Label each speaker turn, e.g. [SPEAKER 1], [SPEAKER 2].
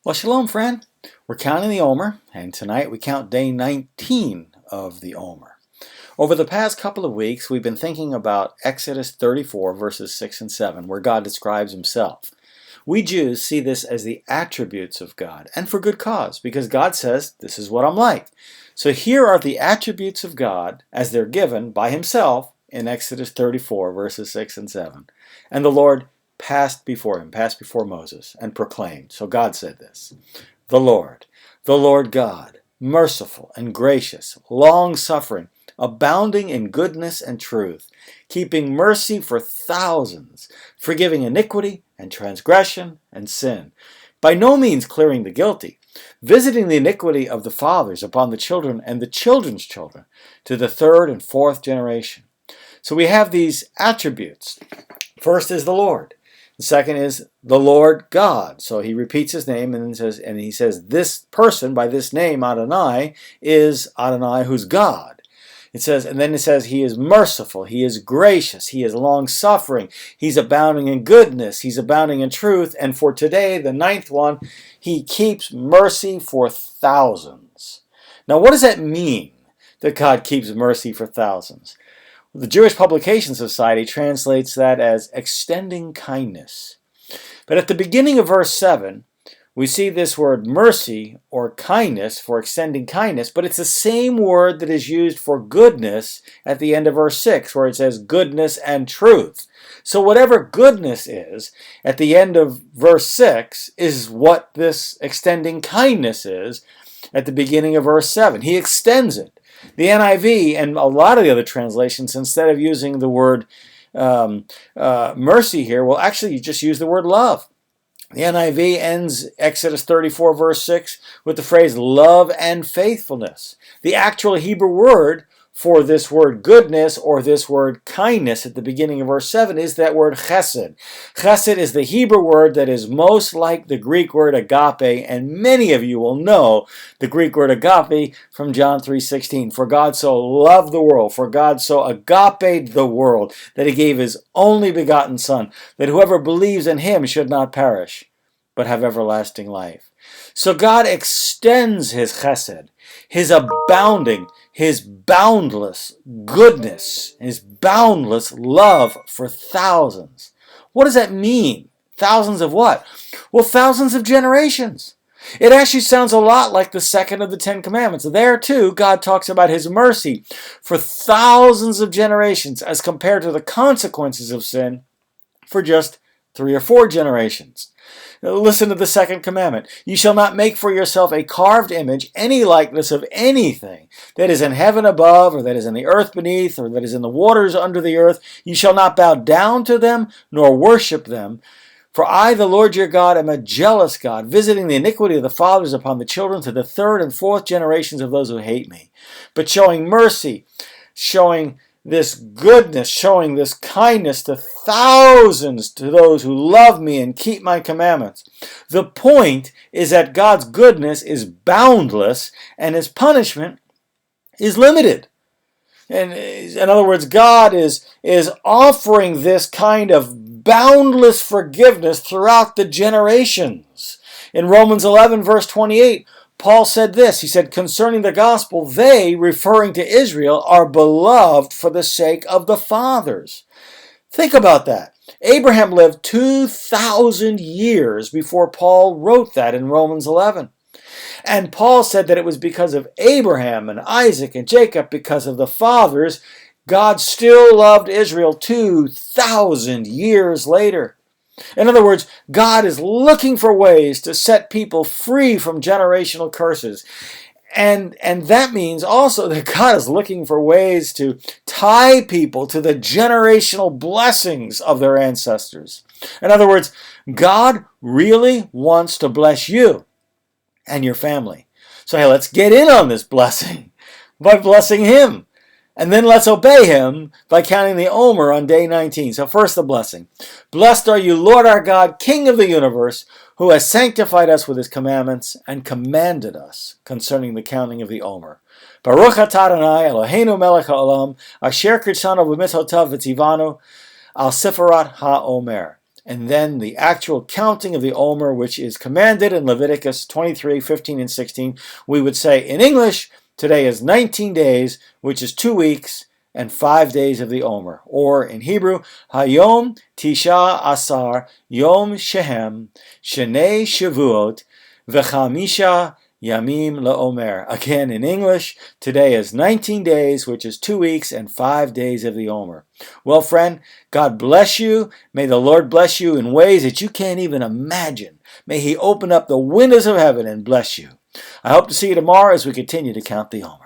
[SPEAKER 1] Well, shalom, friend. We're counting the Omer, and tonight we count day 19 of the Omer. Over the past couple of weeks, we've been thinking about Exodus 34, verses 6 and 7, where God describes himself. We Jews see this as the attributes of God, and for good cause, because God says, this is what I'm like. So here are the attributes of God as they're given by himself in Exodus 34, verses 6 and 7. And the Lord passed before Moses, and proclaimed. So God said this, the Lord God, merciful and gracious, long-suffering, abounding in goodness and truth, keeping mercy for thousands, forgiving iniquity and transgression and sin, by no means clearing the guilty, visiting the iniquity of the fathers upon the children and the children's children, to the third and fourth generation. So we have these attributes. First is the Lord. The second is the Lord God. So he repeats his name and he says this person by this name, Adonai, is Adonai who's God. And then it says he is merciful, he is gracious, he is long-suffering, he's abounding in goodness, he's abounding in truth, and for today, the ninth one, he keeps mercy for thousands. Now what does that mean, that God keeps mercy for thousands? The Jewish Publication Society translates that as extending kindness. But at the beginning of verse 7, we see this word mercy or kindness for extending kindness, but it's the same word that is used for goodness at the end of verse 6, where it says goodness and truth. So whatever goodness is at the end of verse 6 is what this extending kindness is at the beginning of verse 7. He extends it. The NIV and a lot of the other translations, instead of using the word mercy here, will actually just use the word love. The NIV ends Exodus 34, verse 6 with the phrase love and faithfulness. The actual Hebrew word for this word goodness or this word kindness at the beginning of verse 7 is that word chesed. Chesed is the Hebrew word that is most like the Greek word agape, and many of you will know the Greek word agape from John 3:16. For God so loved the world, for God so agaped the world, that he gave his only begotten Son, that whoever believes in him should not perish, but have everlasting life. So God extends his chesed, his abounding, his boundless goodness, his boundless love for thousands. What does that mean? Thousands of what? Well, thousands of generations. It actually sounds a lot like the second of the Ten Commandments. There, too, God talks about his mercy for thousands of generations as compared to the consequences of sin for just 3 or 4 generations. Listen to the second commandment. You shall not make for yourself a carved image, any likeness of anything that is in heaven above, or that is in the earth beneath, or that is in the waters under the earth. You shall not bow down to them, nor worship them. For I, the Lord your God, am a jealous God, visiting the iniquity of the fathers upon the children to the third and fourth generations of those who hate me, but showing mercy, showing this goodness, showing this kindness to thousands, to those who love me and keep my commandments. The point is that God's goodness is boundless and his punishment is limited. And in other words, God is offering this kind of boundless forgiveness throughout the generations. In Romans 11, verse 28, Paul said this, he said, concerning the gospel, they, referring to Israel, are beloved for the sake of the fathers. Think about that. Abraham lived 2,000 years before Paul wrote that in Romans 11. And Paul said that it was because of Abraham and Isaac and Jacob, because of the fathers, God still loved Israel 2,000 years later. In other words, God is looking for ways to set people free from generational curses. And that means also that God is looking for ways to tie people to the generational blessings of their ancestors. In other words, God really wants to bless you and your family. So hey, let's get in on this blessing by blessing him. And then let's obey him by counting the Omer on day 19. So first the blessing. Blessed are you, Lord our God, King of the universe, who has sanctified us with his commandments and commanded us concerning the counting of the Omer. Baruch atah Adonai Eloheinu melech haolam, asher kirtzano b'mitzotav v'tzivanu al sefarat ha-Omer. and then the actual counting of the Omer, which is commanded in Leviticus 23, 15, and 16, we would say in English, today is 19 days, which is 2 weeks, and 5 days of the Omer. Or in Hebrew, Hayom Tisha Asar Yom Shehem Shnei Shavuot V'chamisha Yamim LaOmer. Again, in English, today is 19 days, which is 2 weeks, and 5 days of the Omer. Well, friend, God bless you. May the Lord bless you in ways that you can't even imagine. May He open up the windows of heaven and bless you. I hope to see you tomorrow as we continue to count the Omer.